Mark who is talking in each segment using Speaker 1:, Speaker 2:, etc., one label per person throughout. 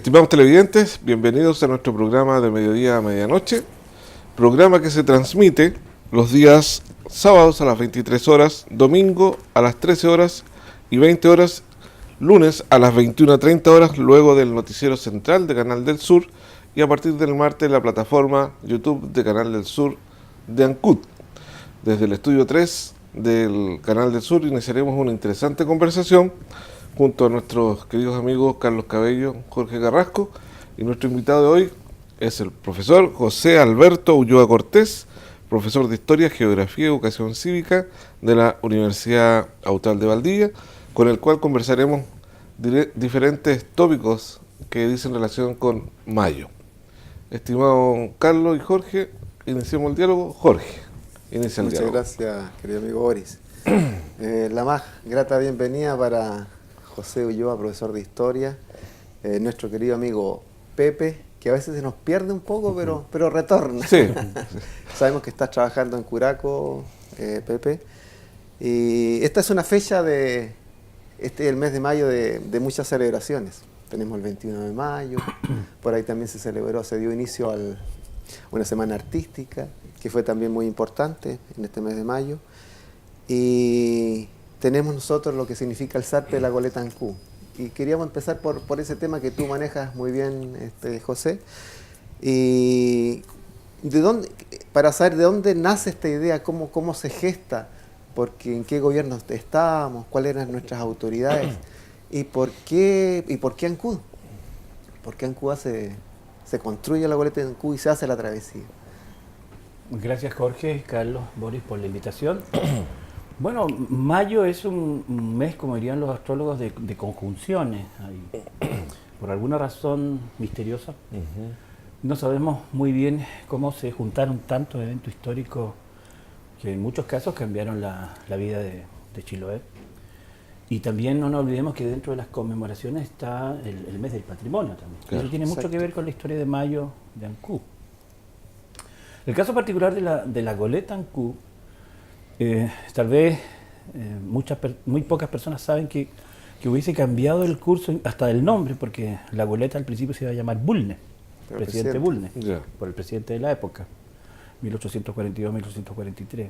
Speaker 1: Estimados televidentes, bienvenidos a nuestro programa de mediodía a medianoche, programa que se transmite los días sábados a las 23 horas, domingo a las 13 horas y 20 horas, lunes a las 21:30 horas, luego del noticiero central de Canal del Sur, y a partir del martes en la plataforma YouTube de Canal del Sur de Ancud. Desde el estudio 3 del Canal del Sur iniciaremos una interesante conversación junto a nuestros queridos amigos Carlos Cabello, Jorge Carrasco, y nuestro invitado de hoy es el profesor José Alberto Ulloa Cortés, profesor de Historia, Geografía y Educación Cívica de la Universidad Austral de Valdivia, con el cual conversaremos diferentes tópicos que dicen relación con Mayo. Estimado Carlos y Jorge, iniciemos el diálogo. Jorge, inicia el diálogo.
Speaker 2: Muchas gracias, querido amigo Boris. La más grata bienvenida para José Ulloa, profesor de Historia, nuestro querido amigo Pepe, que a veces se nos pierde un poco, pero retorna.
Speaker 1: Sí.
Speaker 2: Sabemos que estás trabajando en Curacao, Pepe, y esta es una fecha el mes de mayo de muchas celebraciones. Tenemos el 21 de mayo, por ahí también se dio inicio a una semana artística, que fue también muy importante en este mes de mayo, y tenemos nosotros lo que significa el Sarpe de la Goleta Ancud. Y queríamos empezar por ese tema que tú manejas muy bien, José, y para saber de dónde nace esta idea, cómo se gesta, porque en qué gobierno estábamos, cuáles eran nuestras autoridades, y por qué Ancud. ¿Por qué Ancud se construye la Goleta de Ancud y se hace la travesía?
Speaker 3: Gracias Jorge, Carlos, Boris por la invitación. Bueno, mayo es un mes, como dirían los astrólogos, de conjunciones. Por alguna razón misteriosa, no sabemos muy bien cómo se juntaron tantos eventos históricos que en muchos casos cambiaron la vida de Chiloé. Y también no nos olvidemos que dentro de las conmemoraciones está el mes del patrimonio también. Claro, eso tiene mucho que ver con la historia de mayo de Ancud. El caso particular de la Goleta Ancud, tal vez muy pocas personas saben que hubiese cambiado el curso, hasta el nombre, porque la goleta al principio se iba a llamar Bulnes, presidente Bulnes, por el presidente de la época, 1842-1843.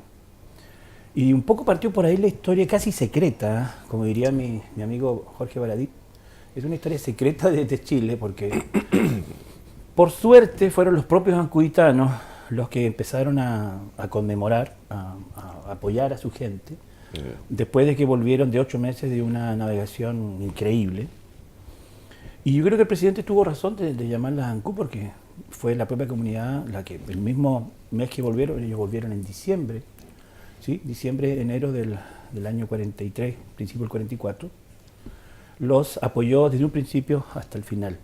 Speaker 3: Y un poco partió por ahí la historia casi secreta, como diría mi amigo Jorge Baradit. Es una historia secreta desde Chile, porque por suerte fueron los propios ancuditanos los que empezaron a conmemorar, a apoyar a su gente, después de que volvieron de 8 meses de una navegación increíble. Y yo creo que el presidente tuvo razón de llamarla Ancud, porque fue la propia comunidad la que, el mismo mes que volvieron, ellos volvieron en diciembre, ¿sí? Enero del año 43, principio del 44, los apoyó desde un principio hasta el final.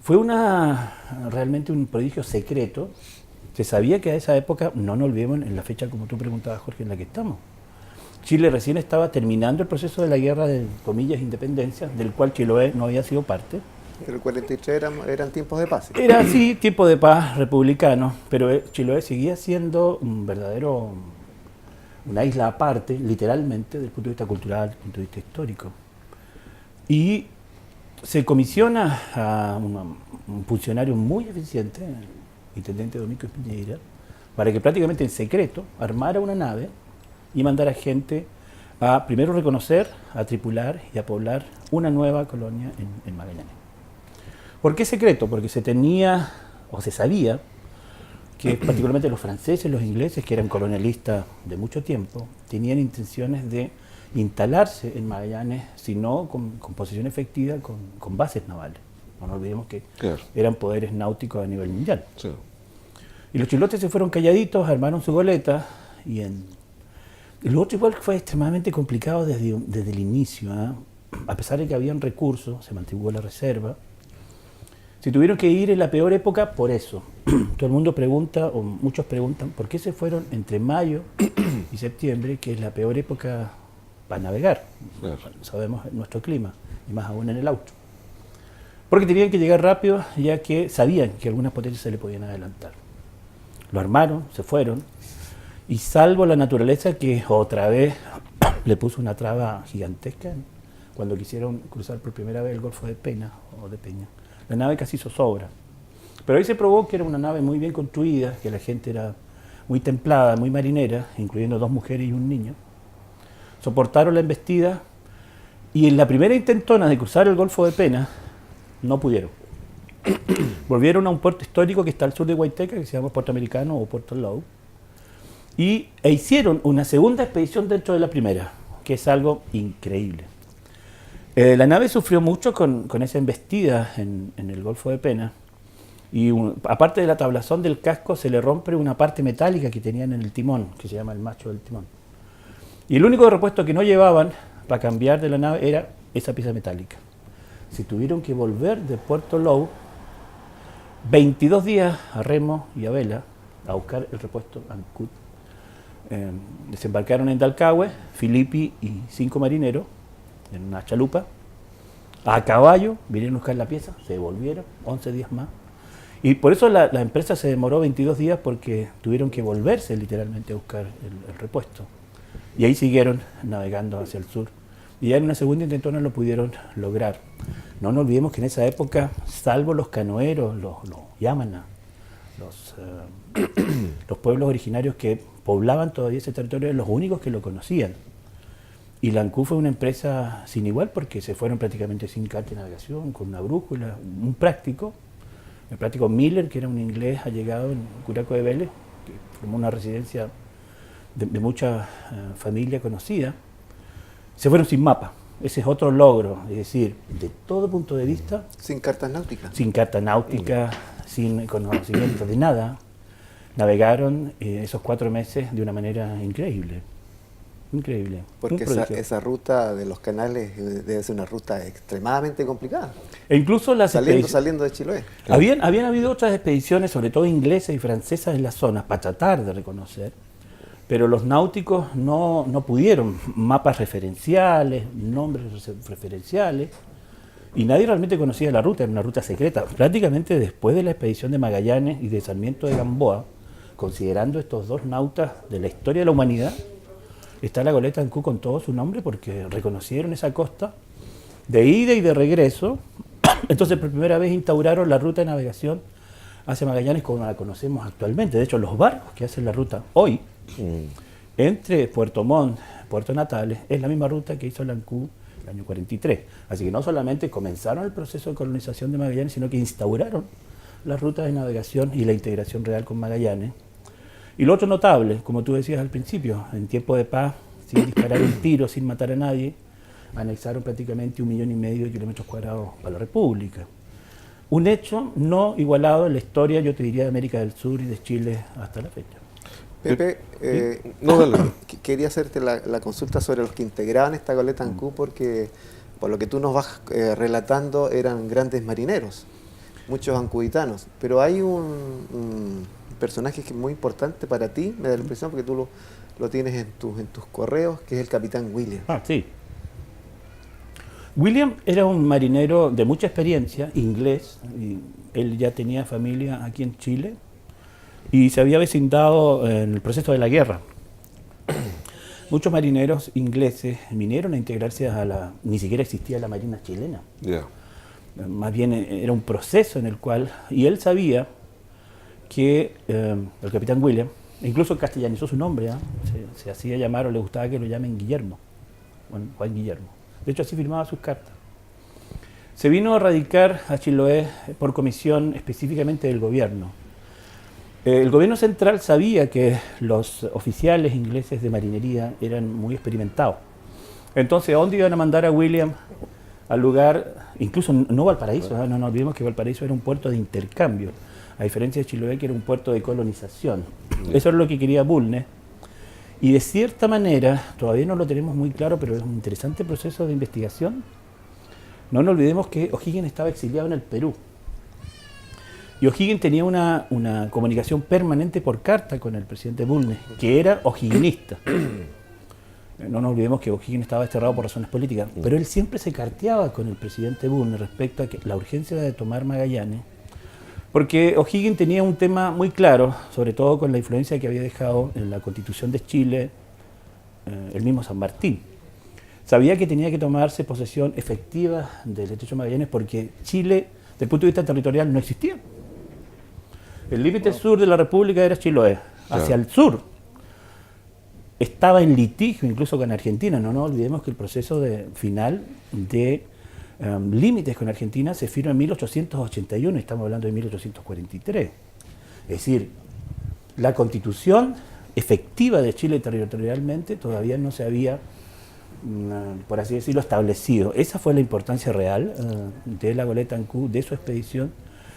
Speaker 3: Fue realmente un prodigio secreto. Se sabía que a esa época, no nos olvidemos en la fecha, como tú preguntabas, Jorge, en la que estamos. Chile recién estaba terminando el proceso de la guerra de, comillas, independencia, del cual Chiloé no había sido parte.
Speaker 2: Pero el 43 eran tiempos de paz.
Speaker 3: Era así, tiempo de paz republicano, pero Chiloé seguía siendo una isla aparte, literalmente, desde el punto de vista cultural, desde el punto de vista histórico. Y se comisiona a un funcionario muy eficiente, el intendente Domingo Piñeira, para que prácticamente en secreto armara una nave y mandara gente a primero reconocer, a tripular y a poblar una nueva colonia en Magallanes. ¿Por qué secreto? Porque se sabía que particularmente los franceses, los ingleses, que eran colonialistas de mucho tiempo, tenían intenciones de instalarse en Magallanes, si no con posesión efectiva, con bases navales. No nos olvidemos que eran poderes náuticos a nivel mundial. Sí. Y los chilotes se fueron calladitos, armaron su goleta, y lo otro igual fue extremadamente complicado desde el inicio. A pesar de que habían recursos, se mantuvo la reserva, se tuvieron que ir en la peor época por eso. Todo el mundo pregunta, o muchos preguntan, ¿por qué se fueron entre mayo y septiembre, que es la peor época para navegar? Claro. Sabemos nuestro clima, y más aún en el auto. Porque tenían que llegar rápido, ya que sabían que algunas potencias se le podían adelantar. Lo armaron, se fueron, y salvo la naturaleza que otra vez le puso una traba gigantesca, cuando quisieron cruzar por primera vez el Golfo de Peña, La nave casi zozobra. Pero ahí se probó que era una nave muy bien construida, que la gente era muy templada, muy marinera, incluyendo 2 mujeres y un niño. Soportaron la embestida y en la primera intentona de cruzar el Golfo de Penas no pudieron. Volvieron a un puerto histórico que está al sur de Huayteca, que se llama Puerto Americano o Puerto Low, e hicieron una segunda expedición dentro de la primera, que es algo increíble. La nave sufrió mucho con esa embestida en el Golfo de Penas, y aparte de la tablazón del casco se le rompe una parte metálica que tenían en el timón, que se llama el macho del timón. Y el único repuesto que no llevaban para cambiar de la nave era esa pieza metálica. Se tuvieron que volver de Puerto Low 22 días a remo y a vela a buscar el repuesto Ancud. Desembarcaron en Dalcahue, Filippi y 5 marineros en una chalupa. A caballo vinieron a buscar la pieza, se devolvieron 11 días más. Y por eso la empresa se demoró 22 días, porque tuvieron que volverse literalmente a buscar el repuesto. Y ahí siguieron navegando hacia el sur. Y ya en una segunda intentona lo pudieron lograr. No nos olvidemos que en esa época, salvo los canoeros, los yámanas, los pueblos originarios que poblaban todavía ese territorio, eran los únicos que lo conocían. Y la ANCU fue una empresa sin igual, porque se fueron prácticamente sin carta de navegación, con una brújula, un práctico, el práctico Miller, que era un inglés allegado en Curaco de Vélez, que formó una residencia de mucha familia conocida. Se fueron sin mapa. Ese es otro logro, es decir, de todo punto de vista.
Speaker 2: Sin cartas náuticas.
Speaker 3: Sin carta náutica, sin conocimiento de nada. Navegaron esos 4 meses de una manera increíble. Increíble.
Speaker 2: Porque esa ruta de los canales debe ser una ruta extremadamente complicada.
Speaker 3: E incluso
Speaker 2: saliendo de Chiloé.
Speaker 3: Habían habido otras expediciones, sobre todo inglesas y francesas en la zona, para tratar de reconocer, pero los náuticos no pudieron. Mapas referenciales, nombres referenciales, y nadie realmente conocía la ruta, era una ruta secreta. Prácticamente después de la expedición de Magallanes y de Sarmiento de Gamboa, considerando estos 2 nautas de la historia de la humanidad, está la goleta Ancud con todo su nombre, porque reconocieron esa costa de ida y de regreso. Entonces por primera vez instauraron la ruta de navegación hacia Magallanes como la conocemos actualmente. De hecho, los barcos que hacen la ruta hoy entre Puerto Montt, Puerto Natales, es la misma ruta que hizo la ANCU el año 43. Así que no solamente comenzaron el proceso de colonización de Magallanes, sino que instauraron las rutas de navegación y la integración real con Magallanes. Y lo otro notable, como tú decías al principio, en tiempo de paz, sin disparar un tiro, sin matar a nadie, anexaron prácticamente 1,5 millones de kilómetros cuadrados a la República. Un hecho no igualado en la historia, yo te diría, de América del Sur y de Chile hasta la fecha.
Speaker 2: Pepe, quería hacerte la consulta sobre los que integraban esta goleta Ancud, porque por lo que tú nos vas relatando eran grandes marineros, muchos ancuditanos, pero hay un personaje que es muy importante para ti, me da la impresión, porque tú lo tienes en tus correos, que es el capitán William.
Speaker 3: Sí. William era un marinero de mucha experiencia, inglés, y él ya tenía familia aquí en Chile y se había vecindado en el proceso de la guerra. Muchos marineros ingleses vinieron a integrarse ni siquiera existía la Marina chilena.
Speaker 1: Yeah.
Speaker 3: Más bien era un proceso en el cual, y él sabía que el capitán William, incluso castellanizó su nombre, se hacía llamar, o le gustaba que lo llamen Guillermo, Juan Guillermo. De hecho, así firmaba sus cartas. Se vino a radicar a Chiloé por comisión específicamente del gobierno. El gobierno central sabía que los oficiales ingleses de marinería eran muy experimentados. Entonces, ¿a dónde iban a mandar a William? Al lugar, incluso no Valparaíso, no nos olvidemos que Valparaíso era un puerto de intercambio, a diferencia de Chiloé, que era un puerto de colonización. Eso es lo que quería Bulnes. Y de cierta manera, todavía no lo tenemos muy claro, pero es un interesante proceso de investigación. No nos olvidemos que O'Higgins estaba exiliado en el Perú. Y O'Higgins tenía una comunicación permanente por carta con el presidente Bulnes, que era o'higginista. No nos olvidemos que O'Higgins estaba desterrado por razones políticas, pero él siempre se carteaba con el presidente Bulnes respecto a la urgencia de tomar Magallanes, porque O'Higgins tenía un tema muy claro, sobre todo con la influencia que había dejado en la Constitución de Chile el mismo San Martín. Sabía que tenía que tomarse posesión efectiva del estrecho de Magallanes, porque Chile Desde el punto de vista territorial no existía. El límite sur de la República era Chiloé. Hacia el sur estaba en litigio incluso con Argentina. No nos olvidemos que el proceso final de límites con Argentina se firma en 1881, estamos hablando de 1843. Es decir, la constitución efectiva de Chile territorialmente todavía no se había, por así decirlo, establecido. Esa fue la importancia real de la goleta Ancud, de su expedición,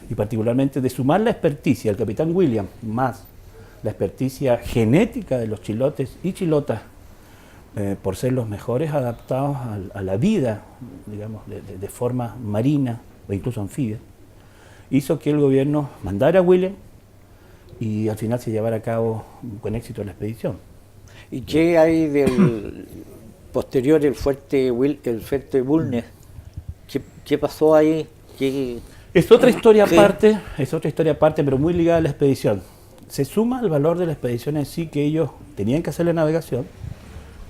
Speaker 3: y particularmente de sumar la experticia del capitán William, más la experticia genética de los chilotes y chilotas, por ser los mejores adaptados a la vida, digamos, de forma marina o incluso anfibia, hizo que el gobierno mandara a William y al final se llevara a cabo con éxito la expedición.
Speaker 4: ¿Y qué hay del posterior, el fuerte Bulnes? ¿Qué pasó ahí?
Speaker 3: Es otra historia aparte, pero muy ligada a la expedición. Se suma al valor de la expedición en sí, que ellos tenían que hacer la navegación,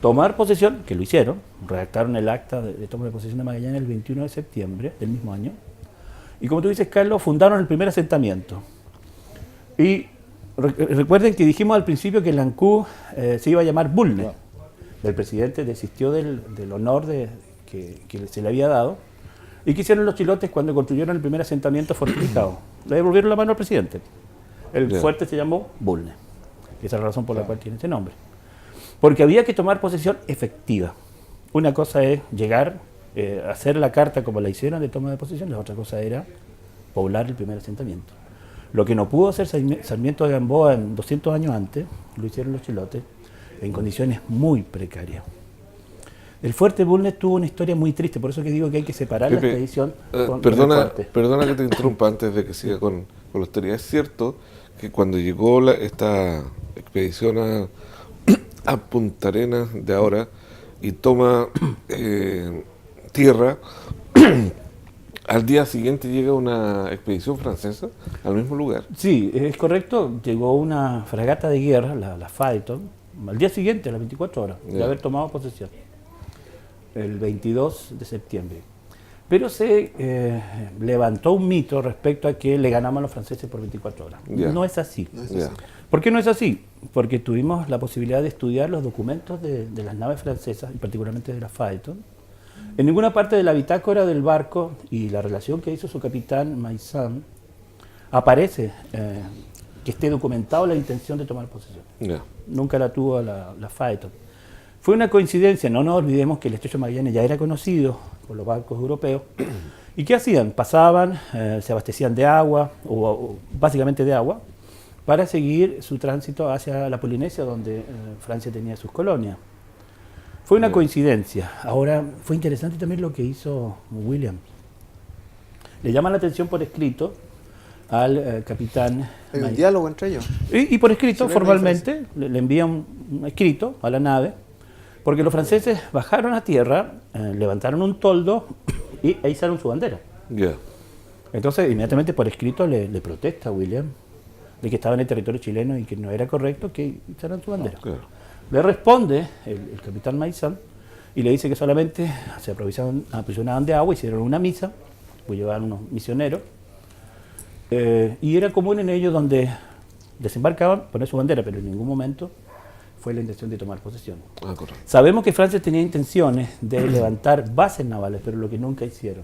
Speaker 3: tomar posesión, que lo hicieron, redactaron el acta de toma de posesión de Magallanes el 21 de septiembre del mismo año, y como tú dices, Carlos, fundaron el primer asentamiento. Y recuerden que dijimos al principio que el Ancud se iba a llamar Bulnes. El presidente desistió del honor que se le había dado. ¿Y qué hicieron los chilotes cuando construyeron el primer asentamiento fortificado? Le devolvieron la mano al presidente. El fuerte se llamó Bulnes. Esa es la razón por la cual tiene ese nombre. Porque había que tomar posesión efectiva. Una cosa es llegar, hacer la carta como la hicieron de toma de posesión, la otra cosa era poblar el primer asentamiento. Lo que no pudo hacer Sarmiento de Gamboa en 200 años antes, lo hicieron los chilotes en condiciones muy precarias. El fuerte Bulnes tuvo una historia muy triste, por eso que digo que hay que separar
Speaker 1: Pepe,
Speaker 3: la expedición con
Speaker 1: perdona,
Speaker 3: el fuerte.
Speaker 1: Perdona que te interrumpa antes de que siga con la historia. Es cierto que cuando llegó esta expedición a Punta Arenas de ahora y toma tierra, al día siguiente llega una expedición francesa al mismo lugar.
Speaker 3: Sí, es correcto. Llegó una fragata de guerra, la Phaeton, al día siguiente, a las 24 horas, de haber tomado posesión, el 22 de septiembre. Pero se levantó un mito respecto a que le ganamos a los franceses por 24 horas. No es así. ¿Por qué no es así? Porque tuvimos la posibilidad de estudiar los documentos de las naves francesas, y particularmente de la Phaeton. En ninguna parte de la bitácora del barco y la relación que hizo su capitán Maissan aparece que esté documentado la intención de tomar posesión. Nunca la tuvo la Phaeton. Fue una coincidencia, no nos olvidemos que el estrecho de Magallanes ya era conocido por los barcos europeos. ¿Y qué hacían? Pasaban, se abastecían de agua, o básicamente de agua, para seguir su tránsito hacia la Polinesia, donde Francia tenía sus colonias. Fue una coincidencia. Ahora, fue interesante también lo que hizo William. Le llama la atención por escrito al capitán...
Speaker 2: Hay un diálogo entre ellos.
Speaker 3: Y por escrito, formalmente, le envía un escrito a la nave, porque los franceses bajaron a tierra, levantaron un toldo e izaron su bandera. Entonces, inmediatamente por escrito le protesta a William de que estaba en el territorio chileno y que no era correcto que izaran su bandera. Le responde el capitán Maissan y le dice que solamente se aprovisionaban de agua, hicieron una misa, pues llevaban unos misioneros, y era común en ellos donde desembarcaban poner su bandera, pero en ningún momento fue la intención de tomar posesión. Sabemos que Francia tenía intenciones de levantar bases navales, pero lo que nunca hicieron,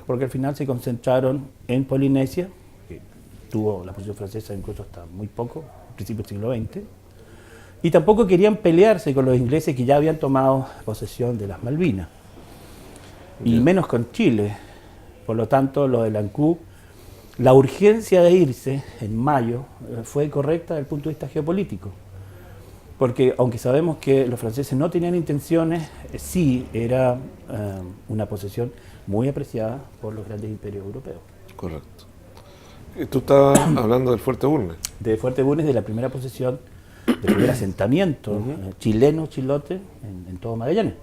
Speaker 3: porque al final se concentraron en Polinesia, que tuvo la posición francesa incluso hasta muy poco, al principio del siglo XX, y tampoco querían pelearse con los ingleses que ya habían tomado posesión de las Malvinas, y menos con Chile. Por lo tanto, lo del Ancud, la urgencia de irse en mayo fue correcta desde el punto de vista geopolítico, porque aunque sabemos que los franceses no tenían intenciones, sí era una posesión muy apreciada por los grandes imperios europeos.
Speaker 1: Correcto. Tú estabas hablando del Fuerte Bulnes.
Speaker 3: De Fuerte Bulnes, de la primera posesión, del primer asentamiento chileno-chilote en todo Magallanes.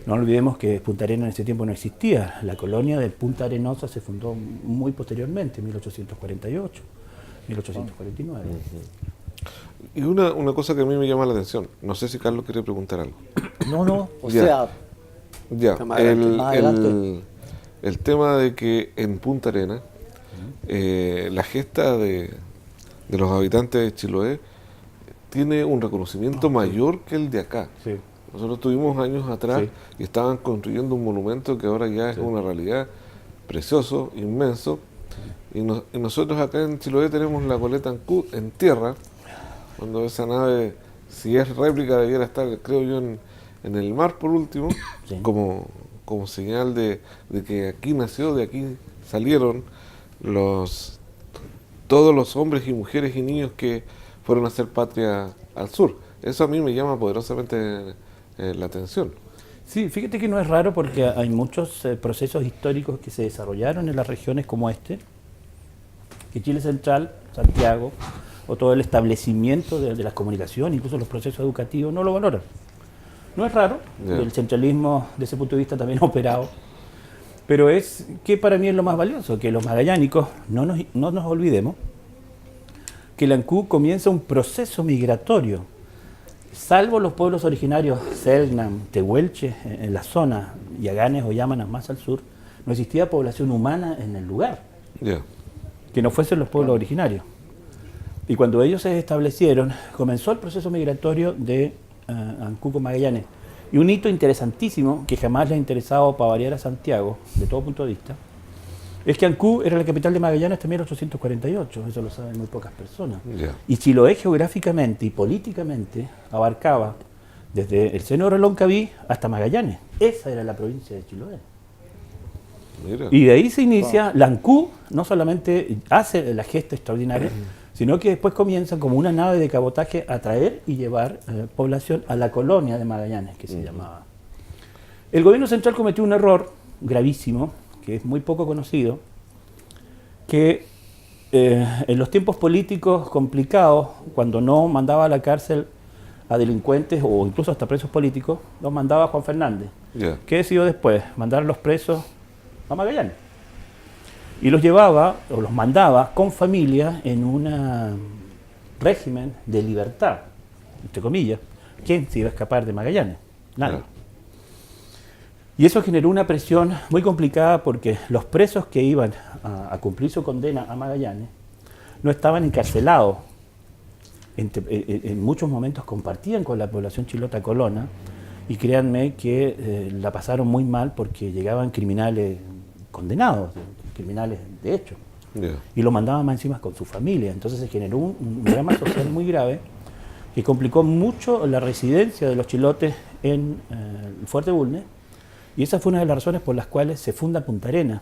Speaker 3: No olvidemos que Punta Arenas en ese tiempo no existía. La colonia de Punta Arenosa se fundó muy posteriormente, en 1848, 1849.
Speaker 1: Y una cosa que a mí me llama la atención, no sé si Carlos quiere preguntar algo.
Speaker 4: No, o sea...
Speaker 1: El tema de que en Punta Arenas la gesta de los habitantes de Chiloé tiene un reconocimiento mayor que el de acá.
Speaker 3: Sí.
Speaker 1: Nosotros tuvimos años atrás
Speaker 3: Sí.
Speaker 1: y estaban construyendo un monumento que ahora ya es una realidad, precioso, inmenso. Y nosotros acá en Chiloé tenemos la Goleta Ancú en tierra, cuando esa nave, si es réplica, debiera estar, creo yo, en el mar por último,
Speaker 3: Sí.
Speaker 1: como señal de que aquí nació, de aquí salieron todos los hombres y mujeres y niños que fueron a hacer patria al sur. Eso a mí me llama poderosamente la atención.
Speaker 3: Sí, fíjate que no es raro porque hay muchos procesos históricos que se desarrollaron en las regiones como este, que Chile Central, Santiago, o todo el establecimiento de las comunicaciones, incluso los procesos educativos, no lo valoran. No es raro,
Speaker 1: Ya.
Speaker 3: el centralismo de ese punto de vista también ha operado, pero es que para mí es lo más valioso, que los magallánicos, no nos olvidemos, que el Ancú comienza un proceso migratorio. Salvo los pueblos originarios, Selknam, Tehuelche, en la zona, Yaganes o Yámanas más al sur, no existía población humana en el lugar,
Speaker 1: Ya.
Speaker 3: que no fuesen los pueblos originarios. Y cuando ellos se establecieron, comenzó el proceso migratorio de Ancú con Magallanes. Y un hito interesantísimo, que jamás le ha interesado para variar a Santiago, de todo punto de vista, es que Ancú era la capital de Magallanes hasta 1848, eso lo saben muy pocas personas.
Speaker 1: Ya.
Speaker 3: Y Chiloé geográficamente y políticamente abarcaba desde el seno de Reloncaví hasta Magallanes. Esa era la provincia de Chiloé.
Speaker 1: Mira.
Speaker 3: Y de ahí se inicia, la Ancú no solamente hace la gesta extraordinaria, sino que después comienza como una nave de cabotaje a traer y llevar población a la colonia de Magallanes, que se llamaba. El gobierno central cometió un error gravísimo, que es muy poco conocido, que en los tiempos políticos complicados, cuando no mandaba a la cárcel a delincuentes o incluso hasta presos políticos, los mandaba a Juan Fernández.
Speaker 1: Ya.
Speaker 3: ¿Qué decidió después? Mandar a los presos a Magallanes. Y los llevaba, o los mandaba con familia en un régimen de libertad, entre comillas. ¿Quién se iba a escapar de Magallanes? Nadie.
Speaker 1: Claro.
Speaker 3: Y eso generó una presión muy complicada porque los presos que iban a cumplir su condena a Magallanes no estaban encarcelados. En muchos momentos compartían con la población chilota colona y créanme que la pasaron muy mal porque llegaban criminales condenados, criminales de hecho,
Speaker 1: Ya.
Speaker 3: y lo mandaban más encima con su familia. Entonces se generó un drama social muy grave que complicó mucho la residencia de los chilotes en el Fuerte Bulnes. Y esa fue una de las razones por las cuales se funda Punta Arenas.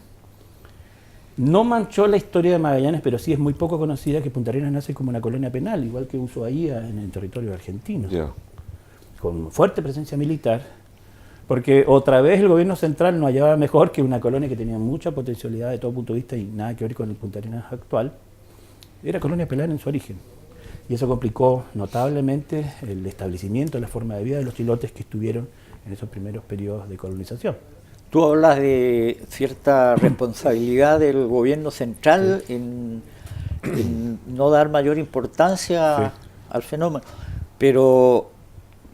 Speaker 3: No manchó la historia de Magallanes, pero sí es muy poco conocida que Punta Arenas nace como una colonia penal, igual que Ushuaia en el territorio argentino,
Speaker 1: Ya.
Speaker 3: con fuerte presencia militar, porque otra vez el gobierno central no hallaba mejor que una colonia que tenía mucha potencialidad de todo punto de vista y nada que ver con el Punta Arenas actual. Era colonia penal en su origen. Y eso complicó notablemente el establecimiento de la forma de vida de los chilotes que estuvieron en esos primeros periodos de colonización.
Speaker 4: Tú hablas de cierta responsabilidad del gobierno central en no dar mayor importancia al fenómeno, pero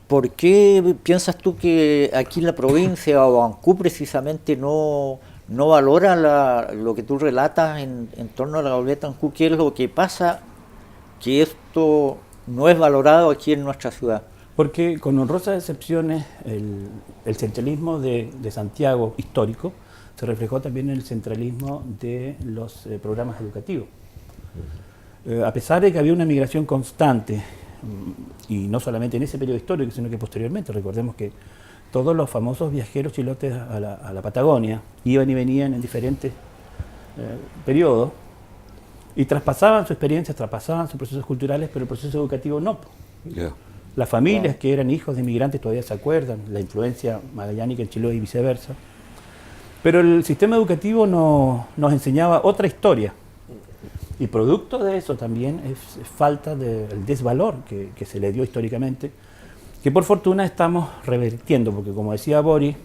Speaker 4: ¿por qué piensas tú que aquí en la provincia o Ancú precisamente no valora lo que tú relatas en torno a la Goleta Ancú? ¿Qué es lo que pasa que esto no es valorado aquí en nuestra ciudad?
Speaker 3: Porque con honrosas excepciones, el centralismo de Santiago histórico se reflejó también en el centralismo de los programas educativos. A pesar de que había una migración constante, y no solamente en ese periodo histórico, sino que posteriormente, recordemos que todos los famosos viajeros chilotes a la Patagonia iban y venían en diferentes periodos y traspasaban su experiencia, traspasaban sus procesos culturales, pero el proceso educativo no.
Speaker 1: Ya.
Speaker 3: Las familias que eran hijos de inmigrantes todavía se acuerdan, la influencia magallánica en Chiloé y viceversa. Pero el sistema educativo nos enseñaba otra historia. Y producto de eso también es falta del desvalor que se le dio históricamente, que por fortuna estamos revertiendo, porque como decía Boris,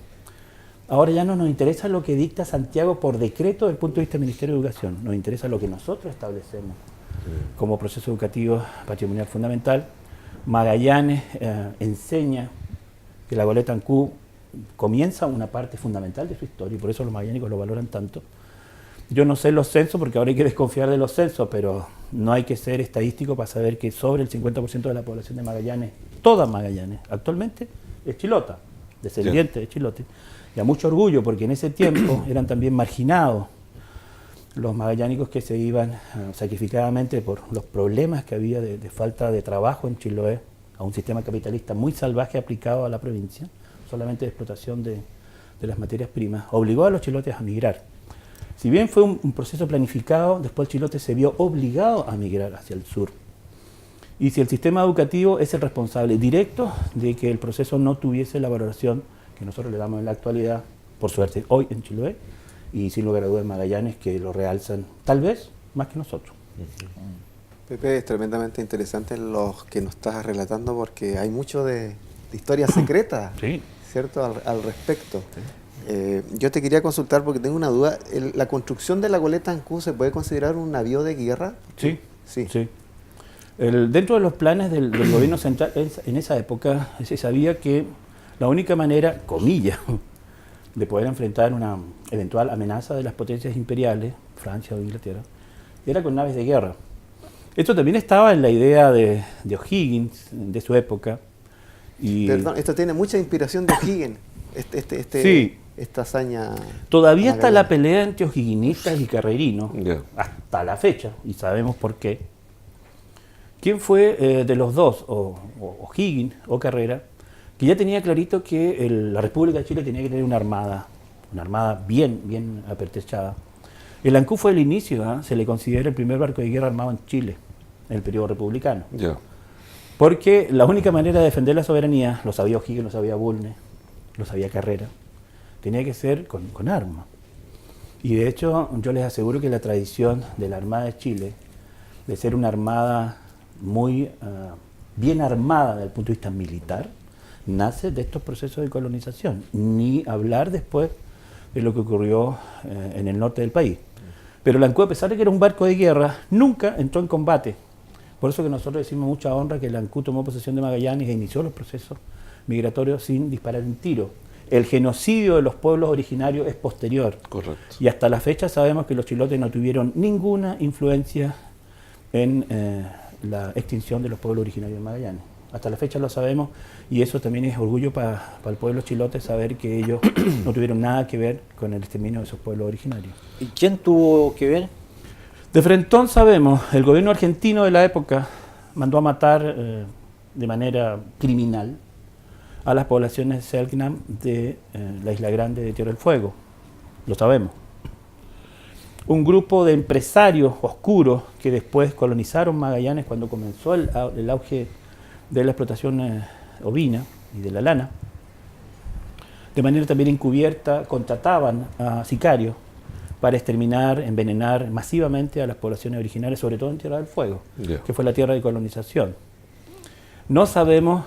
Speaker 3: ahora ya no nos interesa lo que dicta Santiago por decreto desde el punto de vista del Ministerio de Educación, nos interesa lo que nosotros establecemos como proceso educativo patrimonial fundamental. Magallanes enseña que la Goleta Ancú comienza una parte fundamental de su historia y por eso los magallánicos lo valoran tanto. Yo no sé los censos porque ahora hay que desconfiar de los censos, pero no hay que ser estadístico para saber que sobre el 50% de la población de Magallanes, toda Magallanes, actualmente es chilota, descendiente de chilote. Y a mucho orgullo porque en ese tiempo eran también marginados los magallánicos que se iban sacrificadamente por los problemas que había de falta de trabajo en Chiloé, a un sistema capitalista muy salvaje aplicado a la provincia, solamente de explotación de las materias primas, obligó a los chilotes a migrar. Si bien fue un proceso planificado, después el chilote se vio obligado a migrar hacia el sur. Y si el sistema educativo es el responsable directo de que el proceso no tuviese la valoración que nosotros le damos en la actualidad, por suerte hoy en Chiloé, y sin lugar a dudas en Magallanes, que lo realzan tal vez más que nosotros.
Speaker 2: Pepe, es tremendamente interesante los que nos estás relatando porque hay mucho de historia secreta,
Speaker 3: Sí.
Speaker 2: ¿cierto? Al respecto. Yo te quería consultar porque tengo una duda. ¿La construcción de la goleta Ancú se puede considerar un navío de guerra?
Speaker 3: Sí,
Speaker 2: Sí.
Speaker 3: sí. Dentro de los planes del gobierno central, en esa época se sabía que la única manera, comillas, de poder enfrentar una eventual amenaza de las potencias imperiales, Francia o Inglaterra, era con naves de guerra. Esto también estaba en la idea de O'Higgins, de su época. Y
Speaker 2: Perdón, esto tiene mucha inspiración de O'Higgins,
Speaker 3: Sí.
Speaker 2: esta hazaña.
Speaker 3: todavía está la
Speaker 2: Magallanes.
Speaker 3: pelea entre o'higginistas y carrerinos,
Speaker 1: Ya.
Speaker 3: hasta la fecha, y sabemos por qué. ¿Quién fue de los dos, o O'Higgins o Carrera, que ya tenía clarito que la República de Chile tenía que tener una armada bien apertrechada? El Ancú fue el inicio, se le considera el primer barco de guerra armado en Chile, en el periodo republicano.
Speaker 1: Ya.
Speaker 3: Porque la única manera de defender la soberanía, lo sabía O'Higgins, lo sabía Bulnes, lo sabía Carrera, tenía que ser con armas. Y de hecho, yo les aseguro que la tradición de la Armada de Chile, de ser una armada muy bien armada desde el punto de vista militar, nace de estos procesos de colonización, ni hablar después de lo que ocurrió en el norte del país. Pero el Ancú, a pesar de que era un barco de guerra, nunca entró en combate. Por eso que nosotros decimos mucha honra que el Ancú tomó posesión de Magallanes e inició los procesos migratorios sin disparar un tiro. El genocidio de los pueblos originarios es posterior.
Speaker 1: Correcto.
Speaker 3: Y hasta la fecha sabemos que los chilotes no tuvieron ninguna influencia en la extinción de los pueblos originarios de Magallanes. Hasta la fecha lo sabemos y eso también es orgullo para el pueblo chilote saber que ellos no tuvieron nada que ver con el exterminio de esos pueblos originarios.
Speaker 4: ¿Y quién tuvo que ver?
Speaker 3: De frentón sabemos, el gobierno argentino de la época mandó a matar de manera criminal a las poblaciones Selknam de la Isla Grande de Tierra del Fuego. Lo sabemos. Un grupo de empresarios oscuros que después colonizaron Magallanes cuando comenzó el auge de la explotación ovina y de la lana, de manera también encubierta contrataban a sicarios para exterminar, envenenar masivamente a las poblaciones originarias, sobre todo en Tierra del Fuego,
Speaker 1: Ya.
Speaker 3: que fue la tierra de colonización. No sabemos,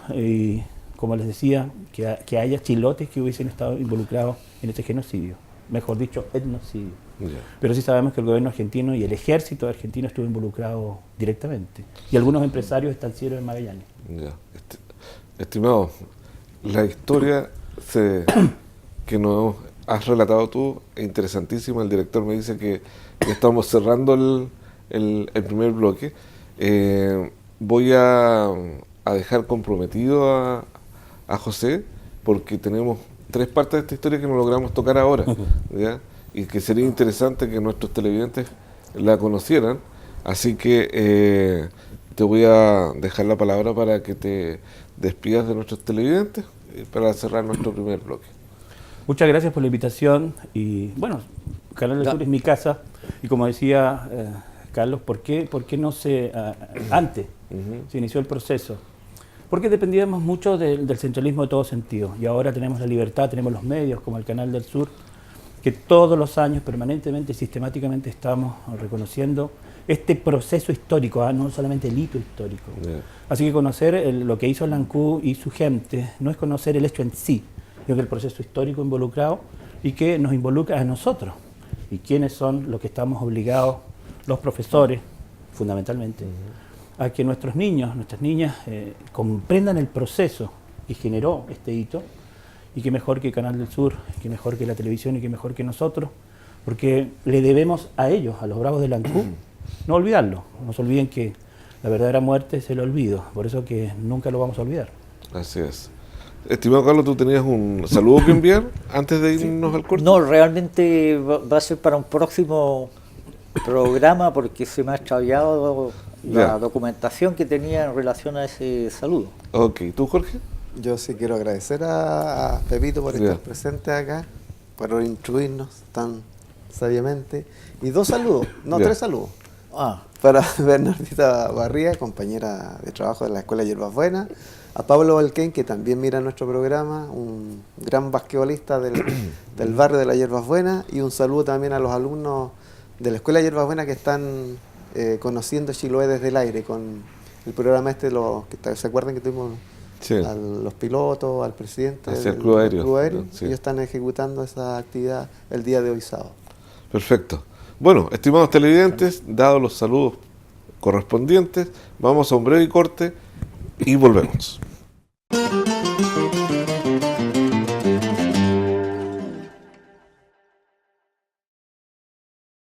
Speaker 3: como les decía, que haya chilotes que hubiesen estado involucrados en este genocidio, mejor dicho, etnocidio.
Speaker 1: Ya.
Speaker 3: Pero sí sabemos que el gobierno argentino y el ejército argentino estuvo involucrado directamente. Y algunos empresarios estancieros en Magallanes.
Speaker 1: Ya. Estimado, la historia que nos has relatado tú es interesantísima. El director me dice que estamos cerrando el primer bloque. Voy a dejar comprometido a José porque tenemos 3 partes de esta historia que no logramos tocar ahora, ¿ya? Y que sería interesante que nuestros televidentes la conocieran. Así que te voy a dejar la palabra para que te despidas de nuestros televidentes para cerrar nuestro primer bloque.
Speaker 3: Muchas gracias por la invitación y bueno, Canal del Sur es mi casa y como decía Carlos, ¿por qué no antes se inició el proceso? Porque dependíamos mucho del centralismo de todo sentido y ahora tenemos la libertad, tenemos los medios como el Canal del Sur, que todos los años permanentemente y sistemáticamente estamos reconociendo este proceso histórico, no solamente el hito histórico.
Speaker 1: Yeah.
Speaker 3: Así que conocer lo que hizo el Ancú y su gente no es conocer el hecho en sí, sino que el proceso histórico involucrado y que nos involucra a nosotros. Y quiénes son los que estamos obligados, los profesores, fundamentalmente, a que nuestros niños, nuestras niñas comprendan el proceso que generó este hito y que mejor que Canal del Sur, que mejor que la televisión y que mejor que nosotros porque le debemos a ellos, a los bravos de Lancú, no olvidarlo. No se olviden que la verdadera muerte es el olvido, por eso que nunca lo vamos a olvidar.
Speaker 1: Así es. Estimado Carlos, ¿tú tenías un saludo que enviar antes de irnos al corte?
Speaker 4: No, realmente va a ser para un próximo programa porque se me ha extraviado la
Speaker 1: Ya.
Speaker 4: documentación que tenía en relación a ese saludo.
Speaker 1: Ok, ¿tú, Jorge?
Speaker 2: Yo sí quiero agradecer a Pepito por
Speaker 1: Ya.
Speaker 2: estar presente acá, por instruirnos tan sabiamente. Y 2 saludos, no,
Speaker 1: Ya.
Speaker 2: 3 saludos.
Speaker 4: Ah,
Speaker 2: Para Bernardita Barría, compañera de trabajo de la Escuela Hierbas Buenas, a Pablo Valquén, que también mira nuestro programa, un gran basquetbolista del barrio de las Hierbas Buenas, y un saludo también a los alumnos de la Escuela Hierbas Buenas que están conociendo Chiloé desde el aire, con el programa ¿se acuerdan que tuvimos
Speaker 1: Sí.
Speaker 2: a los pilotos, al presidente
Speaker 1: Hacia el
Speaker 2: del
Speaker 1: Club Aéreo.
Speaker 2: Club Aéreo?
Speaker 1: Sí.
Speaker 2: Ellos están ejecutando esa actividad el día de hoy sábado.
Speaker 1: Perfecto. Bueno, estimados televidentes, dados los saludos correspondientes, vamos a un breve corte y volvemos.